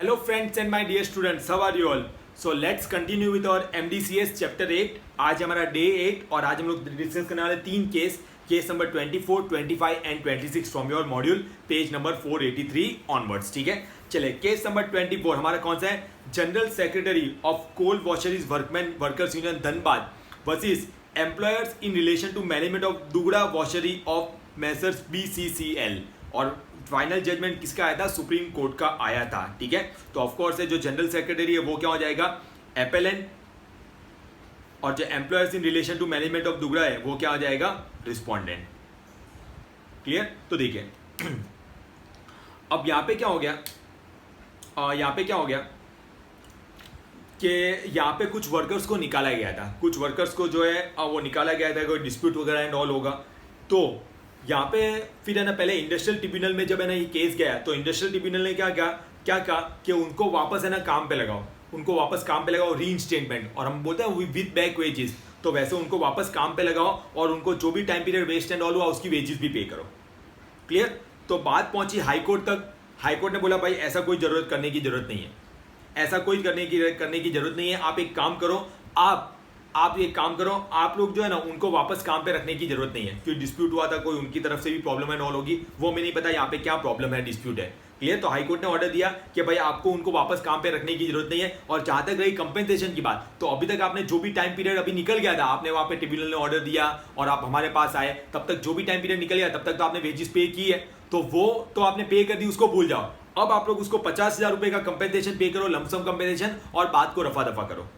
Hello friends and my dear students, how are you all? So let's continue with our MDCS chapter 8. आज हमारा day 8 और आज हम लोग डिस्कस करने वाले तीन case number 24, 25 and 26 from your module page number 483 onwards. ठीक है, चले केस नंबर 24 हमारा कौन सा है? General secretary of coal washeries workman workers union Dhanbad versus employers in relation to management of Dugda washery of messrs BCCL. और फाइनल जजमेंट किसका आया था? सुप्रीम कोर्ट का आया था. ठीक है, तो ऑफकोर्स जो जनरल सेक्रेटरी है वो क्या हो जाएगा? एपेलेंट. और जो employers in relation to management of Dugda है वो क्या हो जाएगा? रिस्पोंडेंट. क्लियर? तो देखिए अब यहां पे क्या हो गया, यहां पे क्या हो गया कि यहाँ पे कुछ वर्कर्स को निकाला गया था. कुछ वर्कर्स को जो है वो निकाला गया था, कोई डिस्प्यूट वगैरह एंड ऑल होगा. तो यहाँ पे फिर है ना, पहले इंडस्ट्रियल ट्रिब्यूनल में जब है ना ये केस गया तो इंडस्ट्रियल ट्रिब्यूनल ने क्या कहा कि उनको वापस है ना काम पे लगाओ, उनको वापस काम पे लगाओ, रीइंस्टेटमेंट. और हम बोलते हैं विद बैक वेजेस. तो वैसे उनको वापस काम पे लगाओ और उनको जो भी time period waste and all हुआ उसकी वेजेस भी पे करो. क्लियर? तो बात पहुंची हाई कोर्ट तक. हाई कोर्ट ने बोला भाई ऐसा कोई जरूरत करने की जरूरत नहीं है, ऐसा कोई करने की जरूरत नहीं है. आप एक काम करो, आप एक काम करो, आप लोग जो है ना उनको वापस काम पे रखने की जरूरत नहीं है. क्योंकि डिस्प्यूट हुआ था, कोई उनकी तरफ से भी प्रॉब्लम एंड ऑल होगी, वो मैं नहीं पता यहाँ पे क्या प्रॉब्लम है, डिस्प्यूट है. क्लियर? तो हाईकोर्ट ने ऑर्डर दिया कि भाई आपको उनको वापस काम पे रखने की जरूरत नहीं है. और जहां तक रही कंपेंसेशन की बात, तो अभी तक आपने जो भी टाइम पीरियड अभी निकल गया था, आपने वहां पे ट्रिब्यूनल ने ऑर्डर दिया और आप हमारे पास आए, तब तक जो भी टाइम पीरियड निकल गया तब तक तो आपने वेजेस पे की है, तो वो तो आपने पे कर दी, उसको भूल जाओ. अब आप लोग उसको 50,000 रुपए का कंपेंसेशन पे करो, लमसम कंपेंसेशन, और बात को रफा दफा करो.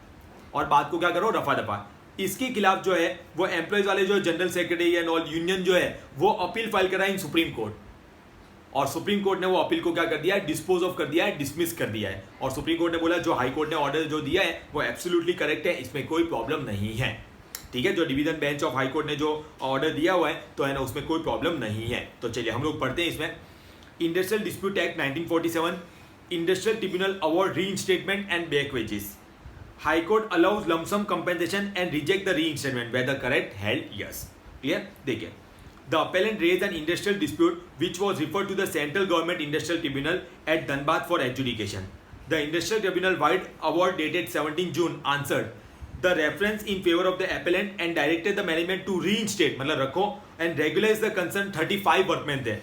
और बात को क्या करो? रफा दफा. इसके खिलाफ जो है वो एम्प्लॉयज वाले जो general secretary and all union जो है वो अपील फाइल करा इन सुप्रीम कोर्ट. और सुप्रीम कोर्ट ने वो अपील को क्या कर दिया है? डिस्पोज ऑफ कर दिया है, डिसमिस कर दिया है. और सुप्रीम कोर्ट ने बोला जो हाई कोर्ट ने ऑर्डर जो दिया है वो एब्सोल्युटली करेक्ट है, इसमें कोई प्रॉब्लम नहीं है. ठीक है, जो division bench of high court ने जो ऑर्डर दिया हुआ है तो है ना उसमें कोई प्रॉब्लम नहीं है. तो चलिए हम लोग पढ़ते हैं इसमें. Industrial dispute act 1947, industrial tribunal award reinstatement and back wages. High Court allows lump sum compensation and reject the reinstatement whether correct held yes. Clear? देखिए, the appellant raised an industrial dispute which was referred to the Central Government Industrial Tribunal at Dhanbad for adjudication. The Industrial Tribunal wide award dated 17 June answered the reference in favor of the appellant and directed the management to reinstate मतलब रखो and regularize the concerned 35 workmen there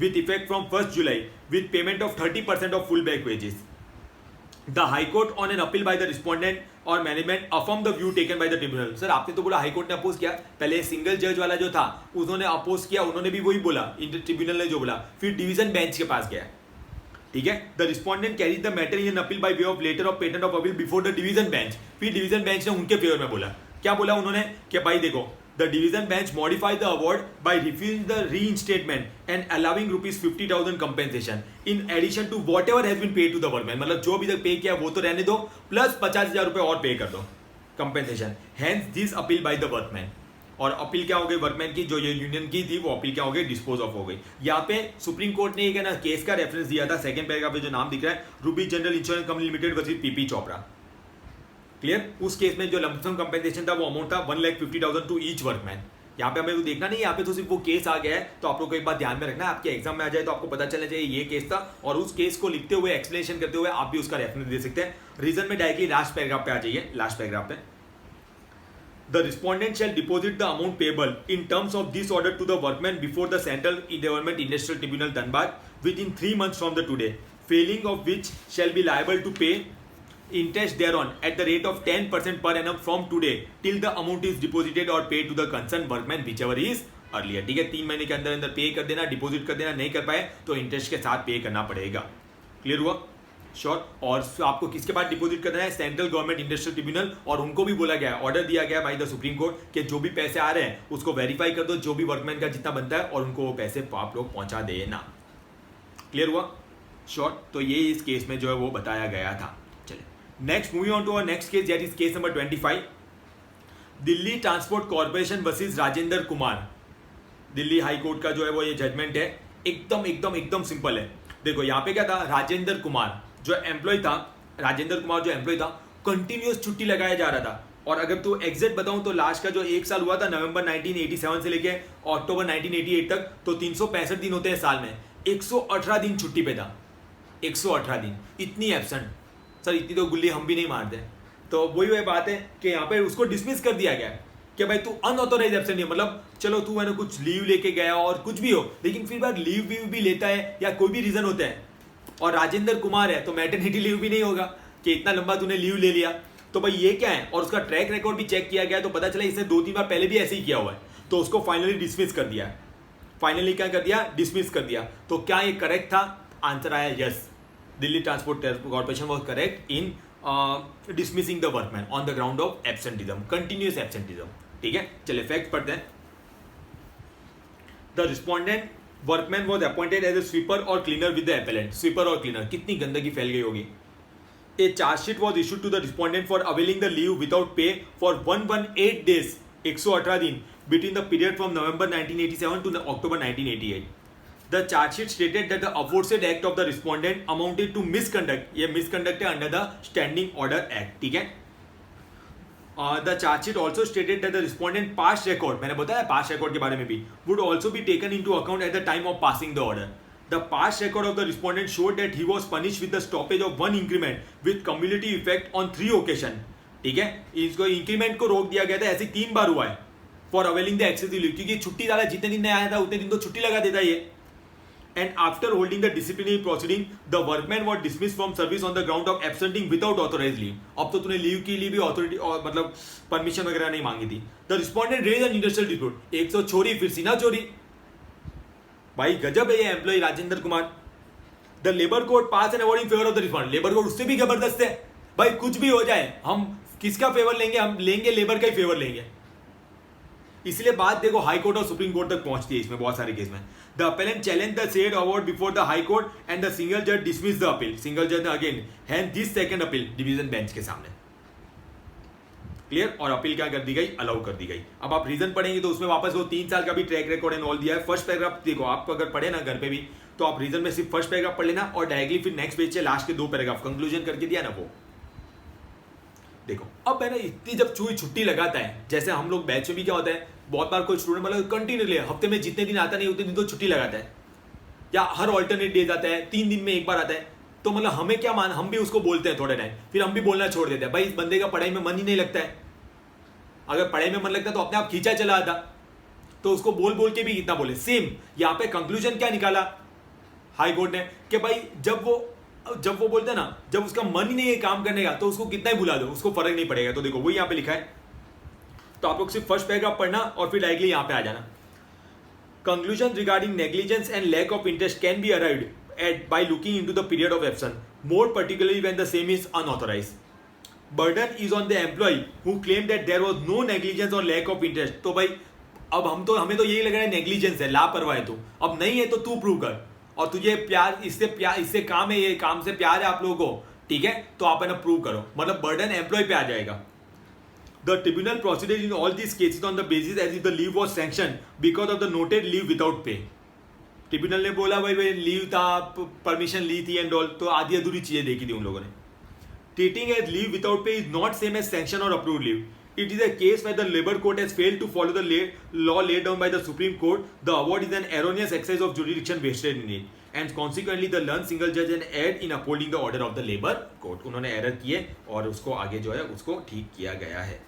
with effect from 1st July with payment of 30% of full back wages. The High Court on an appeal by the respondent और management affirm the view taken by the tribunal. Sir आपने तो बोला high court ने oppose किया, पहले single जज वाला जो था उन्होंने अपोज किया, उन्होंने भी वही बोला, ट्रिब्यूनल ने जो बोला, फिर डिवीजन बेंच के पास गया. ठीक है, the respondent carries the matter in appeal by way of letter of patent of appeal before the division bench. फिर डिवीजन बेंच ने उनके फेवर में बोला. क्या बोला उन्होंने? कि भाई देखो, the division bench modified the award by refusing the reinstatement and allowing rupees 50,000 compensation in addition to whatever has been paid to the workman. मतलब जो अभी तक पे किया वो तो रहने दो, प्लस 50,000 रुपए और पे कर दो compensation. Hence this appeal by the workman. और अपील क्या हो गई वर्कमैन की, जो ये यूनियन की थी वो अपील क्या हो गई? डिस्पोज ऑफ हो गई. यहाँ पे सुप्रीम कोर्ट ने एक है ना केस का रेफरेंस दिया था, सेकंड पैराग्राफ पे जो नाम दिख रहा है, Ruby general insurance company limited versus PP Chopra. Clear? उस केस में जो लमसम कंपेंसेशन था वो अमाउंट था 1,50,000 टू ईच वर्कमैन. यहाँ पे हमें तो देखना नहीं, यहाँ पे तो सिर्फ वो केस आ गया है. तो आप लोग को एक बात ध्यान में रखना है, आपके एग्जाम में आ जाए तो आपको पता चलना चाहिए ये केस था, और उस केस को लिखते हुए एक्सप्लेनेशन करते हुए आप भी उसका रेफरेंस दे सकते हैं. रीजन में डायरेक्टली लास्ट पैराग्राफ पे आ जाइए. लास्ट पैराग्राफ पे The respondent shall deposit the amount payable in terms of this order to the workman before the Central Government Industrial Tribunal Dhanbad within 3 months from the today, failing of which shall be liable to pay interest thereon at the rate of 10% per annum from today till the amount is deposited or paid to the concerned workman whichever is earlier. ठीक है, 3 महीने के अंदर अंदर पे कर देना, deposit कर देना. नहीं कर पाए तो इंटरेस्ट के साथ पे करना पड़ेगा. क्लियर हुआ? श्योर. और आपको किसके बाद डिपॉजिट करना है? Central government industrial tribunal. और उनको भी बोला गया है, ऑर्डर दिया गया बाय द सुप्रीम कोर्ट कि जो भी पैसे आ रहे हैं उसको वेरीफाई कर दो, जो भी वर्कमैन का जितना बनता है, और उनको वो पैसे आप लोग पहुंचा देना. क्लियर हुआ? श्योर. तो ये इस केस में जो है वो बताया गया था. Next moving on to our next case, that is case number 25, Delhi transport Corporation versus Rajendra Kumar. Delhi High Court का जो है वो ये जजमेंट है. एकदम एकदम एकदम सिंपल है. देखो यहाँ पे क्या था, राजेंद्र कुमार जो एम्प्लॉय था, कंटिन्यूअस छुट्टी लगाया जा रहा था. और अगर तो एग्जैक्ट बताऊं तो लास्ट का जो एक साल हुआ था नवंबर 1987 से लेके अक्टूबर 1988 तक, तो 365 दिन होते हैं साल में, 118 दिन छुट्टी पे था. 118 दिन, इतनी एब्सेंट। सर इतनी तो गुल्ली हम भी नहीं मारते। तो वही बात है कि यहाँ पे उसको डिसमिस कर दिया गया कि भाई तू अनऑथोराइज एब्सेंट है, मतलब चलो तू है ना कुछ लीव लेके गया और कुछ भी हो, लेकिन फिर बार लीव वीव भी लेता है या कोई भी रीजन होता है, और राजेंद्र कुमार है तो मैटरनिटी लीव भी नहीं होगा कि इतना लंबा तूने लीव ले लिया। तो भाई ये क्या है, और उसका ट्रैक रिकॉर्ड भी चेक किया गया तो पता चला इसने 2-3 बार पहले भी ऐसे ही किया हुआ है, तो उसको फाइनली डिसमिस कर दिया। फाइनली क्या कर दिया, डिसमिस कर दिया। तो क्या ये करेक्ट था? आंसर आया yes, Delhi transport corporation was correct in dismissing the workman on the ground of absenteeism, continuous absenteeism. ठीक है, चलिए फैक्ट पढ़ते हैं। The respondent workman was appointed as a sweeper और cleaner with the appellant. Sweeper और cleaner, कितनी गंदगी फैल गई होगी। A chargesheet was issued to the respondent for availing the leave without pay for 118 days, 118 दिन, between the period from November 1987 to October 1988. The charge sheet stated that the aforesaid act of the respondent amounted to misconduct. ये misconduct है under the Standing Order Act. ठीक है। The charge sheet also stated that the respondent past record, मैंने बताया past record के बारे में भी, would also be taken into account at the time of passing the order. The past record of the respondent showed that he was punished with the stoppage of 1 increment with cumulative effect on 3 occasions. ठीक है, इसको increment को रोक दिया गया था, ऐसे 3 बार हुआ है for availing the excessive leave, क्योंकि छुट्टी डाला, जितने दिन नहीं आया था उतने दिन तो छुट्टी लगा देता ये। And after holding the disciplinary proceeding the workman was dismiss from service on the ground of absenting without authorise leave. अब तो तूने लीव के लिए भी ऑथोरिटी और मतलब परमिशन वगैरह नहीं मांगी थी। The respondent raise an industrial dispute, 100 चोरी फिर सीना चोरी। भाई गजब है ये employee Rajendra Kumar. The labour court pass an award in favour of the respondent, labour court उससे भी जबरदस्त है भाई, कुछ भी हो जाए हम किसका फेवर लेंगे, हम लेंगे लेबर का ही फेवर लेंगे। इसलिए बात देखो हाई कोर्ट और सुप्रीम कोर्ट तक पहुंचती है इसमें बहुत सारे केस में। The appellant challenge the said award before the high court and the single जज डिसमिस द अपील। सिंगल जज ने again hand this second appeal division bench के सामने। क्लियर, और अपील क्या कर दी गई, अलाउ कर दी गई। अब आप रीजन पढ़ेंगे तो उसमें वापस वो 3 साल का भी ट्रैक रिकॉर्ड एंड ऑल दिया है। फर्स्ट पैराग्राफ देखो, आप अगर पढ़े ना घर पे भी तो आप रीजन में सिर्फ फर्स्ट पैराग्राफ पढ़ लेना और डायरेक्टली फिर नेक्स्ट पेज से लास्ट के 2 पैराग्राफ कंक्लूजन करके दिया ना वो देखो। अब है ना इतनी जब छुट्टी लगाता है, जैसे हम लोग बैच में भी क्या होता है, बहुत बार कोई स्टूडेंट मतलब कंटिन्यूअसली हफ्ते में जितने दिन आता नहीं उतने दिन तो छुट्टी लगाता है, या हर ऑल्टरनेट डेज आता है, 3 दिन में एक बार आता है। तो मतलब हमें क्या मान, हम भी उसको बोलते हैं थोड़े टाइम, फिर हम भी बोलना छोड़ देते हैं भाई इस बंदे का पढ़ाई में मन ही नहीं लगता है। अगर पढ़ाई में मन लगता है तो अपने आप खींचा चला आता, तो उसको बोल बोल के भी कितना बोले। सेम यहाँ पे कंक्लूजन क्या निकाला हाई कोर्ट ने कि भाई जब वो बोलते हैं ना, जब उसका मन ही नहीं है काम करने का तो उसको कितना ही बुला दो, उसको फर्क नहीं पड़ेगा। तो देखो वही यहाँ पे लिखा है, तो आप लोग सिर्फ फर्स्ट पैराग्राफ पढ़ना और फिर डायरेक्टली यहाँ पे आ जाना। Conclusion regarding negligence and lack of interest can be arrived at by looking into the period of absence, more particularly when the same is unauthorised. Burden is on the employee who claim that there was no negligence और lack of interest. तो भाई अब हमें तो यही लग रहा है नेग्लिजेंस है, लापरवाह है तू, अब नहीं है तो तू प्रूव कर, और तुझे इससे काम है, ये काम से प्यार है आप लोगों को, ठीक है, तो आप है ना प्रूव करो, मतलब बर्डन एम्प्लॉय पे आ जाएगा। The tribunal proceeded in all this cases on the basis as if the leave was sanction because of the noted leave without pay. Tribunal ने बोला भाई लीव था, परमिशन ली थी एंड ऑल, तो आधी अधूरी चीजें देखी थी उन लोगों ने। Treating as leave without pay is not same as sanction और approved leave. It is a case where the Labour Court has failed to follow the law laid down by the Supreme Court. The award is an erroneous exercise of jurisdiction vested in it, and consequently the learned single judge had erred in upholding the order of the Labour Court. उन्होंने error किए और उसको आगे जो है उसको ठीक किया गया है।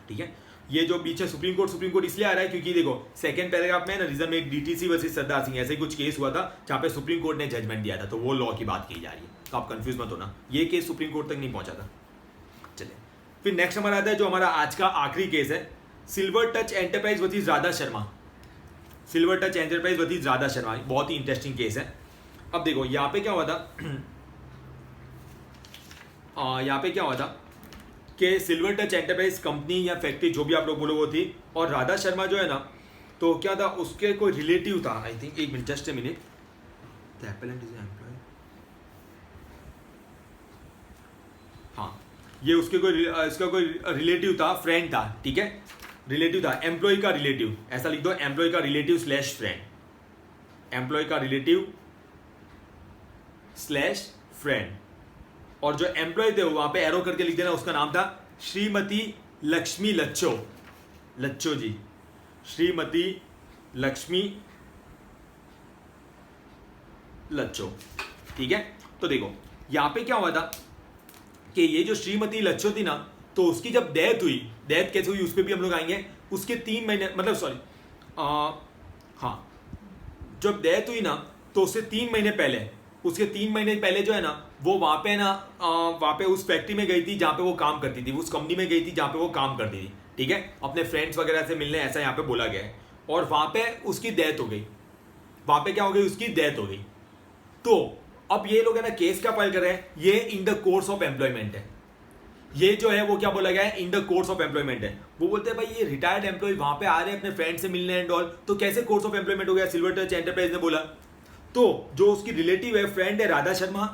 ठीक है, ये जो पीछे सुप्रीम कोर्ट इसलिए आ रहा है क्योंकि देखो सेकंड पैराग्राफ में ना रीजन में डीटीसी वर्सेस सरदार सिंह ऐसे कुछ केस हुआ था जहाँ पे सुप्रीम कोर्ट ने जजमेंट दिया था, तो वो लॉ की बात की जा रही है, तो आप कंफ्यूज मत होना, ये केस सुप्रीम कोर्ट तक नहीं पहुंचा था। चलिए फिर नेक्स्ट हमारा आता है जो हमारा आज का आखिरी केस है, silver touch enterprise versus Radha Sharma. Silver touch enterprise versus Radha Sharma, बहुत ही इंटरेस्टिंग केस है। अब देखो यहाँ पे क्या हुआ था कि सिल्वर टच एंटरप्राइज कंपनी या फैक्ट्री जो भी आप लोग बोलो वो थी, और राधा शर्मा जो है ना, तो क्या था उसके कोई रिलेटिव था, आई थिंक, एक minute just a minute, the appellant is employ, हाँ ये उसके इसका कोई रिलेटिव था, फ्रेंड था, ठीक है, रिलेटिव था, एम्प्लॉय का रिलेटिव, ऐसा लिख दो, एम्प्लॉय का रिलेटिव स्लैश फ्रेंड, एम्प्लॉय का रिलेटिव स्लैश फ्रेंड, और जो एम्प्लॉय थे वहां पे एरो करके लिख देना, उसका नाम था श्रीमती लक्ष्मी लच्छो जी, श्रीमती लक्ष्मी लच्छो। ठीक है। तो देखो यहाँ पे क्या हुआ था कि ये जो श्रीमती लच्छो थी ना, तो उसकी जब डेथ हुई, डेथ कैसे हुई उस पर भी हम लोग आएंगे। उसके 3 महीने मतलब सॉरी हाँ, जब डेथ हुई ना तो उससे 3 महीने पहले, उसके 3 महीने पहले जो है ना वो वहाँ पे ना वहाँ पे उस फैक्ट्री में गई थी जहाँ पे वो काम करती थी, उस कंपनी में गई थी जहाँ पे वो काम करती थी, ठीक है, अपने फ्रेंड्स वगैरह से मिलने, ऐसा यहाँ पे बोला गया है। और वहाँ पे उसकी डेथ हो गई, वहाँ पे क्या हो गई, उसकी डेथ हो गई। तो अब ये लोग है ना केस क्या फाइल कर रहे हैं, ये in the course of employment है, ये जो है वो क्या बोला गया है, in the course of employment है। वो बोलते हैं भाई ये रिटायर्ड एम्प्लॉय वहां पे आ रहे हैं अपने फ्रेंड से मिलने एंड ऑल, तो कैसे कोर्स ऑफ एम्प्लॉयमेंट हो गया, सिल्वर टच एंटरप्राइज ने बोला। तो जो उसकी रिलेटिव है, फ्रेंड है राधा शर्मा,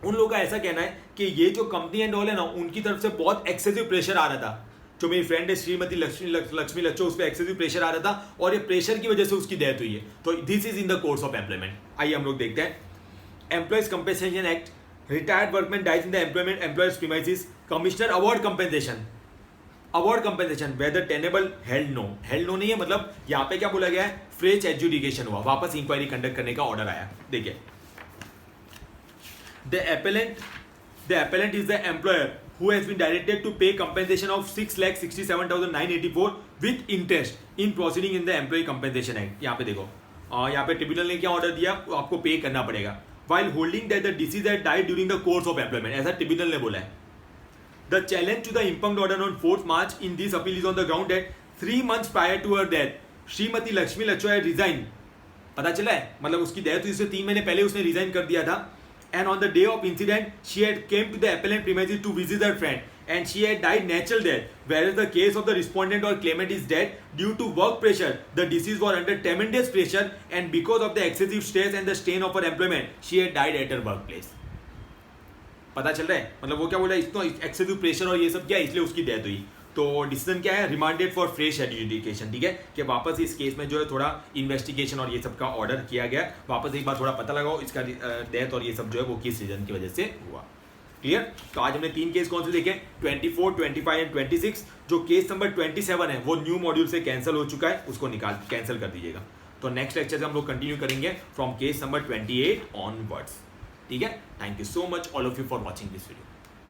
उन लोगों का ऐसा कहना है कि ये जो कंपनी एंड ऑल है ना, उनकी तरफ से बहुत एक्सेसिव प्रेशर आ रहा था। जो मेरी फ्रेंड है श्रीमती लक्ष्मी लच्छो, उस पर एक्सेसिव प्रेशर आ रहा था और ये प्रेशर की वजह से उसकी डेथ हुई है। तो this is in the course of employment. आइए हम लोग देखते हैं। Employees compensation act, retired workman dies in the employer's premises, commissioner award compensation, whether tenable, held no नहीं है, मतलब यहाँ पे क्या बोला गया है, फ्रेश एडजुडिकेशन हुआ, वापस इंक्वायरी कंडक्ट करने का ऑर्डर आया। देखिए, the appellant is the employer who has been directed to pay compensation of 6,67,984 with interest in proceeding in the employee compensation act। यहाँ पे देखो, यहाँ पे ट्रिब्यूनल ने क्या ऑर्डर दिया, आपको पे करना पड़ेगा, while holding that the deceased had died during the course of employment, ऐसा ट्रिब्यूनल ने बोला है। The challenge to the impugned order on 4th March in this appeal is on the ground that 3 months prior to her death, Shrimati Lakshmi लच्छो had resigned, पता चला है, मतलब उसकी death हुई उससे 3 महीने पहले उसने रिजाइन कर दिया था। And on the day of incident, she had came to the appellant premises to visit her friend, and she had died natural death. Whereas the case of the respondent or claimant is dead due to work pressure. The deceased was under tremendous pressure, and because of the excessive stress and the strain of her employment, she had died at her workplace. पता चल रहा है, मतलब वो क्या बोला, इतना excessive pressure और ये सब क्या, इसलिए उसकी डेथ हुई। तो डिसीजन क्या है, रिमांडेड फॉर फ्रेश एडजुडिकेशन, ठीक है, कि वापस इस केस में जो है थोड़ा इन्वेस्टिगेशन और ये सब का ऑर्डर किया गया, वापस एक बार थोड़ा पता लगाओ इसका डेथ और ये सब जो है वो किस रीजन की वजह से हुआ। क्लियर। तो आज हमने 3 केस कौन से देखे, 24, 25 एंड 26। जो केस नंबर 27 है वो न्यू मॉड्यूल से कैंसिल हो चुका है, उसको कैंसिल कर दीजिएगा। तो नेक्स्ट लेक्चर से हम लोग कंटिन्यू करेंगे फ्रॉम केस नंबर 28 ऑनवर्ड्स, ठीक है। Thank you so much all of you for watching this video.